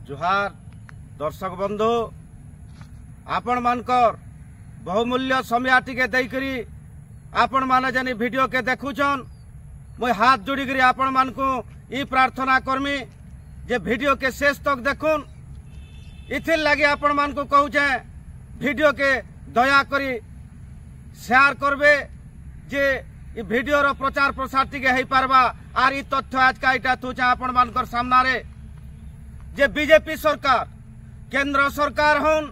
जुहार दर्शक बंधु आपण मानकर बहुमूल्य समय टिके देकरी आपण माने जनी वीडियो के देखुछन मुई हाथ जोड़ी करी आपण मान को ई प्रार्थना करमी जे वीडियो के शेष तक देखुन इथिर लगे आपण मान को कहूचे वीडियो के दया करी शेयर करबे जे ई वीडियो रो प्रचार प्रसार टिके हेई पारबा आर ई तथ्य आज का इटा तुचा आपण मानकर सामना रे जे बीजेपी सरकार केंद्र सरकार होन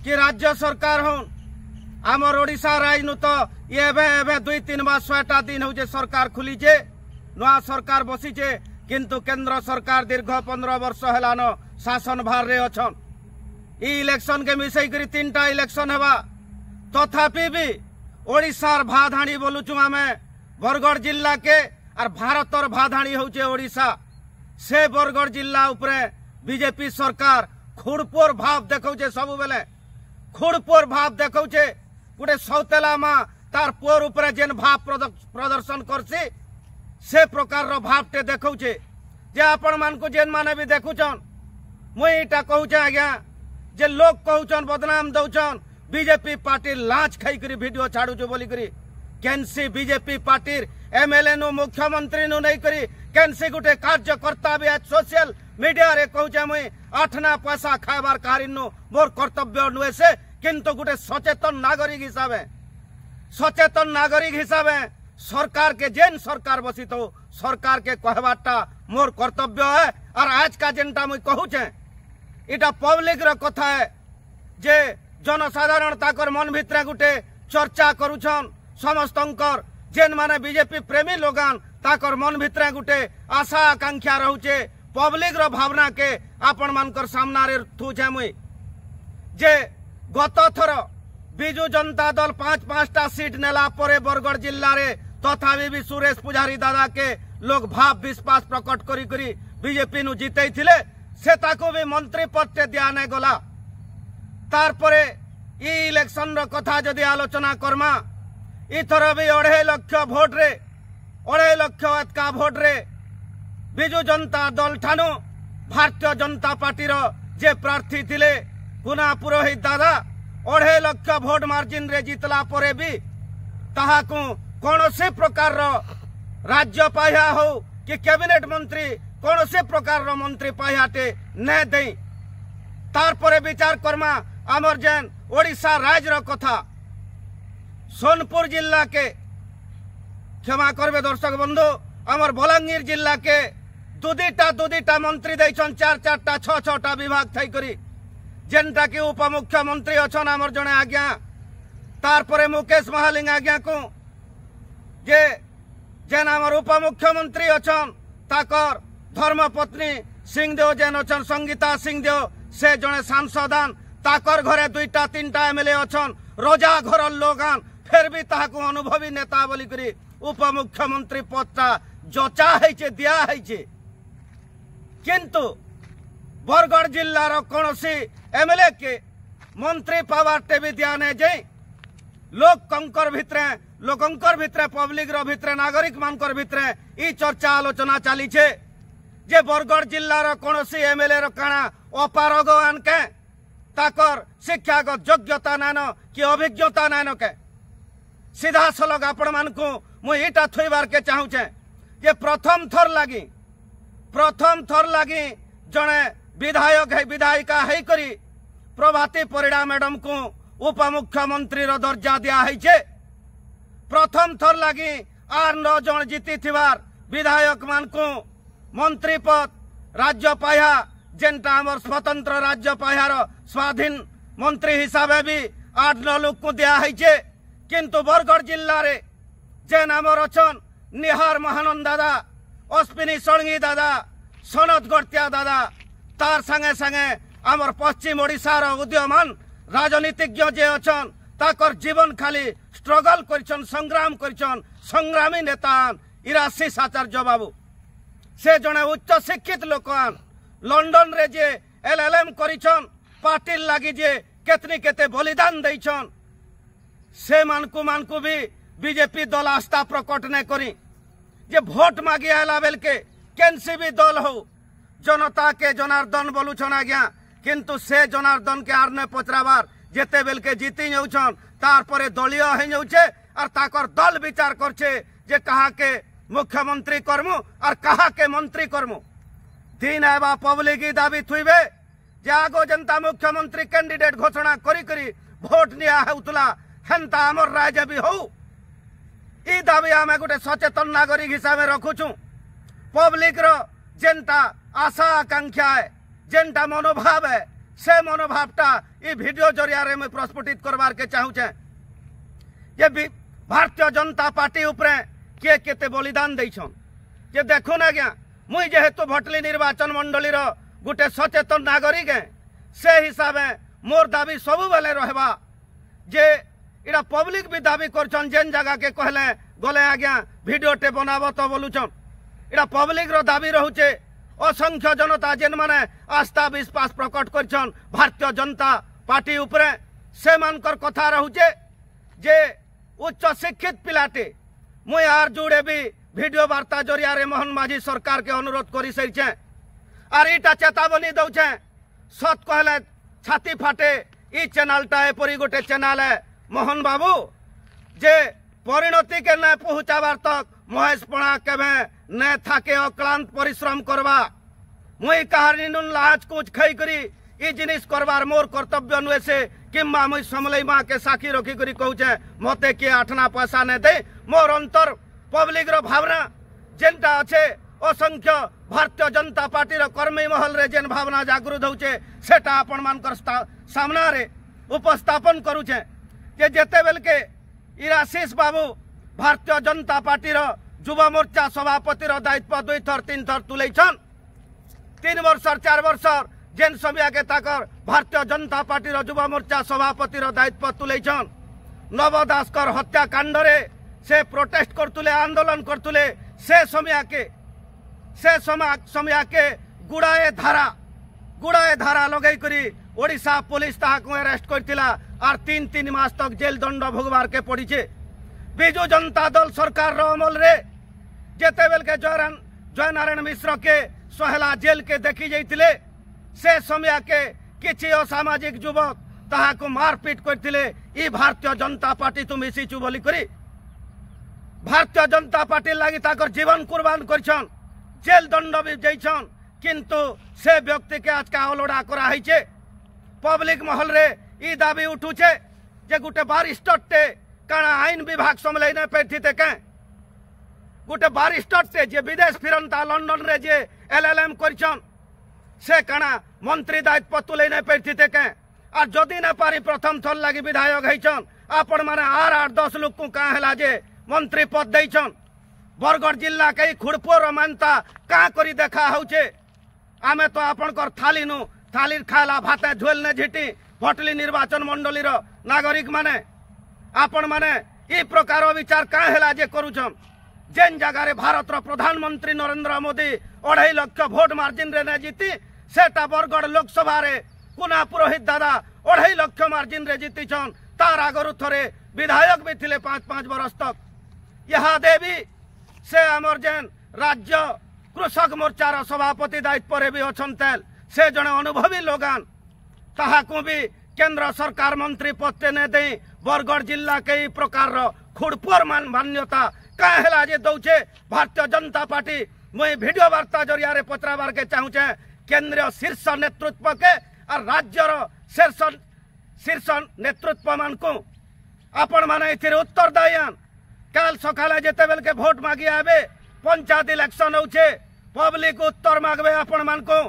कि राज्य सरकार होन आमर ओडिशा राजनु तो एबे 2-3 मास 100टा दिन हो जे सरकार खुली जे नया सरकार बसी जे किंतु केंद्र सरकार दीर्घ 15 वर्ष हेलान शासन भार रे अछन ई इलेक्शन के मिसई करी 3टा इलेक्शन हेबा तथापि भी ओडिशार भाधाणी बोलुचु आमे बरगढ़ जिला के और भारतर भाधाणी होचे ओडिशा से बरगढ़ जिला उपरे बीजेपी सरकार खुड़पोर भाव देखौचे सब बेले खुड़पोर भाव देखौचे गोटे सौतेला माँ तार पुअर उपरे जेन भाव प्रदर्शन करसी से प्रकार रो भावटे देखौचे जे आपण मान को जेन माने भी देखुचन मुई इटा कहूचे आज्ञा जे लोग कहूचन बदनाम दौचन बीजेपी पार्टी लांच खाई करी वीडियो छाड़ुछु बोली करी केनसी बीजेपी पार्टी एमएलए नु मुख्यमंत्री नु नहीं करी केनसी गुटे कार्यकर्ता भी आज सोशल मीडिया रे कहूचे मुई 8 पैसा खाइबार कारिन नु मोर कर्तव्य नुए से किंतु गुटे सचेतन नागरिक हिसाबे सरकार के जेन सरकार बसी तो सरकार के कहबाटा मोर कर्तव्य है और आज का जेनटा मुई कहूचे इटा पब्लिक रो कथा है जे जनसाधारण ताकर मन भितरे गुटे चर्चा करूछन समस्तंकर जेन माने बीजेपी प्रेमी लोगान ताकर मन भितरे गुटे आशा आकांक्षा रहउचे पब्लिक रो भावना के आपण मानकर सामना रे थुचे मुई जे गत थर बिजु जनता दल 5-5टा सीट नेला परे बरगढ़ जिल्ला रे तथापि भी सुरेश पुजारी दादा के लोग भाव विश्वास प्रकट करी करी बीजेपी नु जितै थिले से ताको भी मंत्री पद टे दिया नै गला तार परे ई इलेक्शन रो कथा जदि आलोचना करमा इथर भी 2.5 लाख भोट रे 2.5 लाख एतका भोट रे बिजु जनता दल ठानु भारतीय जनता पार्टी रो जे प्रार्थी थिले पुना पुरोहित दादा 2.5 लाख भोट मार्जिन रे जितला परे भी ताहाकु कोनोसी प्रकार रो राज्य पाया हो कि कैबिनेट मंत्री कोनोसी प्रकार रो मंत्री पायाटे न दे तार परे विचार करमा आमर जेन ओडिशा राज्य रो कथा सोनपुर जिला के क्षमा करबे दर्शक बंधु आमर बलांगीर जिला के दुदीटा मंत्री दैछन 4-4टा 6-6टा विभाग थई करी जेनटा कि उप मुख्यमंत्री अछन आमर जने आज्ञा तार परे मुकेश महालिंग आज्ञा को जे जेन आमर उप मुख्यमंत्री अछन ताकर धर्मपत्नी सिंहदेव जेन अछन संगीता सिंहदेव से जने सांसदान ताकर घरे 2-3टा एमएलए अछन रोजा घर लोगान फिर भी ताहाकु अनुभवी नेता बोली करी उप मुख्यमंत्री पदटा जचा हैचे दिया हैचे किंतु बरगढ़ जिल्ला रो कोनोसी एमएलए के मंत्री पावर टे भी दिया नै जे लोकंकर भितरे पब्लिक रो भितरे नागरिक मानकर भितरे ई चर्चा आलोचना चली छे जे बरगढ़ जिल्ला रो कोनोसी एमएलए रो काना अपारग आनके ताकर शिक्षागत योग्यता नानो कि अभिज्ञता नानो के सीधा सलग आपण मान को मुई एटा थोइबार के चाहूचे जे प्रथम थर लागी जने विधायक है विधायिका है करी प्रभाती परिड़ा मैडम को उप मुख्यमंत्री रो दर्जा दिया है छे प्रथम थर लागी 8-9 जन जीती थिवार विधायक मान को मंत्री पद राज्य पाया जेनटा हमर स्वतंत्र राज्य पाया रो स्वाधीन मंत्री हिसाबे भी 8-9 लोग को दिया है छे किंतु बरगढ़ जिल्ला रे जेन हमर अछन निहार महानंद दादा अश्विनी सणगी दादा सनत गड़तिया दादा तार संगे संगे आमर पश्चिम ओडिशा रो उद्यमान राजनीतिज्ञ जे अछन ताकर जीवन खाली स्ट्रगल करछन संग्राम करछन संग्रामी नेतान इराशीष आचार्य बाबू से जने उच्च शिक्षित लोकान लंडन रे जे एलएलएम करिछन पार्टी लागी जे केतनी केते बलिदान दैछन से मानकु भी बीजेपी दल आस्था प्रकट नै करी जे भोट मागी आला बेल के केनसी भी दल हो जनता के जनार्दन बोलुछन आज्ञा किंतु से जनार्दन के आर ने पचराबार जेते बेल के जीती जाउछन तार परे दलीय हो जाउछे और ताकर दल विचार करछे जे कहा के मुख्यमंत्री करमु और कहा के मंत्री करमु दिन एबा पब्लिक की दाबी थुइबे जे आगो जनता मुख्यमंत्री कैंडिडेट घोषणा करी करी भोट निया हेउतला हेंता हमर राज्य भी हो ई दाबी आमे गोटे सचेतन नागरिक हिसाब से रखुछु पब्लिक रो जेनता आशा आकांक्षा है जेनता मनोभाव है से मनोभावटा ई वीडियो जरिया रे मैं प्रस्फुटित करबार के चाहूछे जे भारतीय जनता पार्टी उपरे किए केते बलिदान दैछन जे देखुन आज्ञा मुई जेहेतु भटली निर्वाचन मंडली रो गोटे सचेतन नागरिक है से हिसाब से मोर दाबी सबु बेले रहबा जे इरा पब्लिक भी दाबी करछन जेन जगह के कहले गले आज्ञा वीडियो टे बनाबो तो बोलुछन इरा पब्लिक रो दाबी रहउचे असंख्य जनता जेन माने आस्था विश्वास प्रकट करछन भारतीय जनता पार्टी उपरे से मानकर कथा रहउचे जे उच्च शिक्षित पिलाटे मुई आर जुड़े भी वीडियो वार्ता जरिया रे मोहन माझी सरकार के अनुरोध करी सरिछे आर इटा चेतावनी दउछे सत कहले छाती फाटे ई चैनलटा एपरी गोटे चैनल है मोहन बाबू जे परिणति के न पहुंचाबार तक महेश पणा केबे न थाके अक्लांत परिश्रम करबा मुई कहानी नुन लाज कुछ खई करी ई जिनिस करबार मोर कर्तव्य नुए से किम्मा मुई समलई मां के साखी रखी करी कहूचे मते के आठना पैसा ने दे मोर अंतर पब्लिक रो भावना जेनटा अच्छे असंख्य भारतीय जनता पार्टी रो कर्मी महल रे जेन भावना जागृत होचे सेटा आपण मानकर सामना रे उपस्थापन करूचे जे जेते बेल के इराशीष बाबू भारतीय जनता पार्टी रो युवा मोर्चा सभापति रो दायित्व 2 थर 3 थर तुलेछन 3 वर्ष 4 वर्ष जेन समय के ताकर भारतीय जनता पार्टी रो युवा मोर्चा सभापति रो दायित्व तुलेछन नव दासकर हत्याकांड रे से प्रोटेस्ट करतुले आंदोलन करतुले से समय के गुड़ाए धारा लगई करी ओडिशा पुलिस ताहाको अरेस्ट करतिला और 3 मास तक जेल दंड भोगवार के पड़ीचे बिजू जनता दल सरकार रो अमल रे जेते बेल के जय नारायण मिश्र के सोहला जेल के देखी जाइतिले से समय के किछि असामाजिक युवक ताहाको मारपीट करतिले ई भारतीय जनता पार्टी तुम मिसिचु बोली करी भारतीय जनता पार्टी लगी ताकर जीवन कुर्बान करछन जेल दंड भी जैछन किंतु से व्यक्ति के आज का अलोड़ा करा हैचे पब्लिक महल रे ई दाबी उठुचे जे गुटे बारिस्टर टे काना आईन विभाग समलै ने पैठिते के गुटे बारिस्टर टे जे विदेश फिरंता लंदन रे जे एलएलएम करछन से काना मंत्री दायित्व तुलै ने पैठिते के आ जदि न पारी प्रथम थल लगी विधायक हैछन आपण माने 8-10 लोग को का हला जे मंत्री पद दैछन बरगढ़ जिला के खुड़पुर मानता का करी देखा होचे आमे तो आपनकर थाली खाला भाते झोल ने झिटी भटली निर्वाचन मंडली रो नागरिक माने आपण माने ई प्रकार विचार का हला जे करूछन जेन जगह रे भारत रो प्रधानमंत्री नरेंद्र मोदी 2.5 लाख वोट मार्जिन रे ने जीती सेटा बरगढ़ लोकसभा रे कुना पुरोहित दादा 2.5 लाख मार्जिन रे जीती छन तार आगरु थरे विधायक भी थिले 5 वर्ष तक यहाँ देवी से आमर जेन राज्य कृषक मोर्चार सभापति दायित्व रे भी अछन से जने अनुभवी लोगान ताहाकू भी केंद्र सरकार मंत्री पद ने दे बरगढ़ जिला के प्रकार खुड़पुर मान्यता का हेला जे दौचे भारतीय जनता पार्टी मुई वीडियो वार्ता जरिया रे पचराबार के चाहूचे केंद्रीय शीर्ष नेतृत्व के और राज्यर शीर्ष नेतृत्व मान को आपण माने इथिर उत्तरदायी काल सकाले जेते बेल के भोट मागी आबे पंचायत इलेक्शन होचे पब्लिक उत्तर मागबे आपण मान को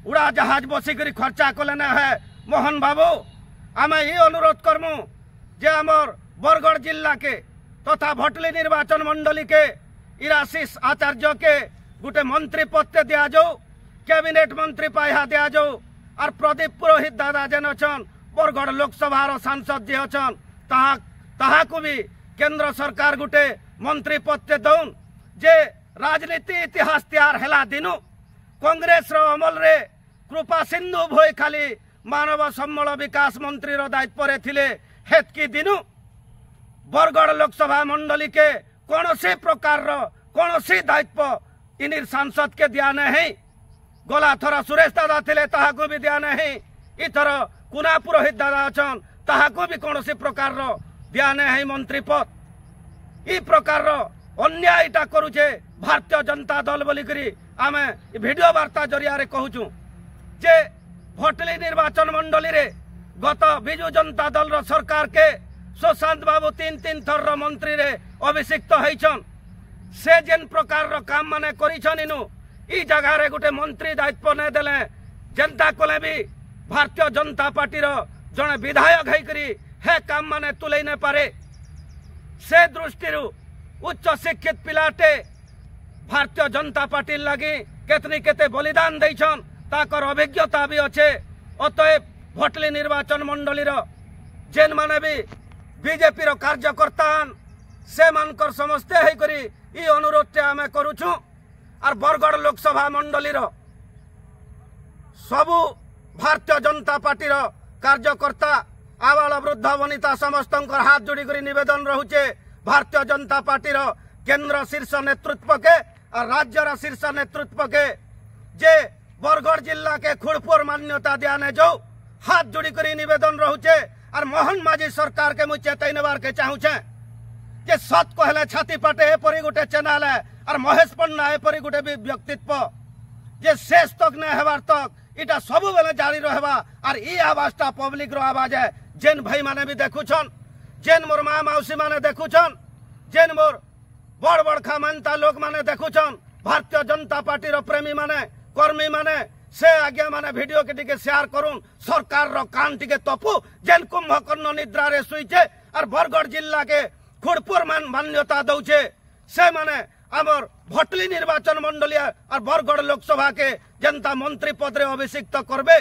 उड़ा जहाज बसी करी खर्चा कले ना है मोहन बाबू आमे ही अनुरोध करमु जे हमर बरगढ़ जिला के तथा भटली निर्वाचन मंडली के इराशीष आचार्य के गुटे मंत्री पद दिया जाऊ कैबिनेट मंत्री पाया दिया जाऊ और प्रदीप पुरोहित दादा जेन अछन बरगढ़ लोकसभा सांसद जे अछन ताहाकू भी केंद्र सरकार गुटे मंत्री पद दौन जे राजनीति इतिहास तैयार हेला दिनु कांग्रेस रो अमल रे कृपा सिंधु भोई खाली मानव सम्बल विकास मंत्री रो दायित्व रे थिले हेतकी दिनु बरगढ़ लोकसभा मंडली के कौन से प्रकार रो कौन से दायित्व इनिर सांसद के दिया नहीं गला थर सुरेश दादा थिले ताहाको भी दिया नहीं इथर कुना पुरोहित दादा अछन ताहाको भी कौन प्रकार दिया नहीं मंत्री पद ई प्रकार अन्यायटा करुचे भारतीय जनता दल बोलिकरी आमे वीडियो वार्ता जरिया कहूचु जे भटली निर्वाचन मंडली रे गत बिजु जनता दल रो सरकार के सुशांत बाबू 3 थर मंत्री रे अभिषिक्त होइछन से जेन प्रकार रो काम माने करिछन इनु ई जगह रे गोटे मंत्री दायित्व ने देले जनता कोले भी भारतीय जनता पार्टी रो जने विधायक हेकरी हे काम माने तुलै न पारे से दृष्टि उच्च शिक्षित पिलाटे भारतीय जनता पार्टी लगी केतनी केते बलिदान देछन ताकर अभिज्ञता भी अच्छे अतएव भटली निर्वाचन मंडली जेन माने भी बीजेपी रो कार्यकर्ता से मानकर समस्ते है करी ई अनुरोध आमे करूछु और बरगढ़ लोकसभा मंडली सबु भारतीय जनता पार्टी रो कार्यकर्ता आबाल वृद्ध वनिता समस्त हाथ जोड़ी कर निवेदन रहुचे भारतीय जनता पार्टी रो केंद्र शीर्ष नेतृत्व के और राज्य शीर्ष नेतृत्व के जे बरगढ़ जिला के खुड़पुर मान्यता दियाने जो हाथ जोड़ी कर निवेदन रहुचे और मोहन माझी सरकार के मुझे चेतैनबार के चाहूचे जे सत कहले छाती पाटे एपरी गोटे चैनल है और महेश पन्ना एपरी गोटे व्यक्तित्व जे शेष तक न हेबार तक इटा सबु बेले जारी रहबा और ई आवाजटा पब्लिक रो आवाज है जेन भाई माने भी देखुछन जेन मोर माँ मौसी माने देखुछन जेन मोर बड़ बड़खा मानता लोग माने देखुछन भारतीय जनता पार्टी रो प्रेमी माने कर्मी माने से आज्ञा माने वीडियो के टिके शेयर करूं सरकार रो कान टिके तपु जेन कुंभकर्ण निद्रा रे सुइचे और बरगढ़ जिला के खुड़पुर मान्यता दौचे से माने आमर भटली निर्वाचन मंडली और बरगढ़ लोकसभा के जनता मंत्री पद रे अभिषिक्त करबे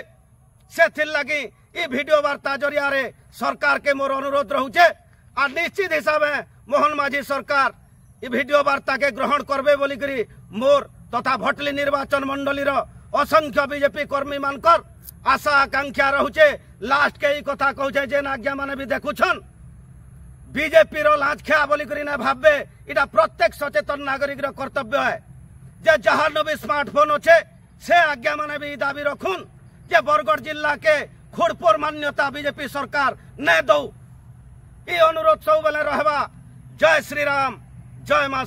से लगी ई वीडियो वार्ता जरिया रे सरकार के मोर अनुरोध रहुचे और निश्चित हिसाब में मोहन माझी सरकार ई वीडियो वार्ता के ग्रहण करबे बोली करी मोर तथा भटली निर्वाचन मंडली असंख्य बीजेपी कर्मी मानकर आशा आकांक्षा रहुचे लास्ट के ई कथा कहूचे जेन आज्ञा माने भी देखुछन बीजेपी रो लांचखिया बोली करी ना भाबे इटा प्रत्येक सचेतन नागरिक रो कर्तव्य है जे जहार नो भी स्मार्टफोन अच्छे से आज्ञा माने भी दाबी रखुन जे बरगढ़ जिला के खुड़पुर मान्यता बीजेपी सरकार ने दो ई अनुरोध सब बेले रहबा। जय श्री राम जय मां।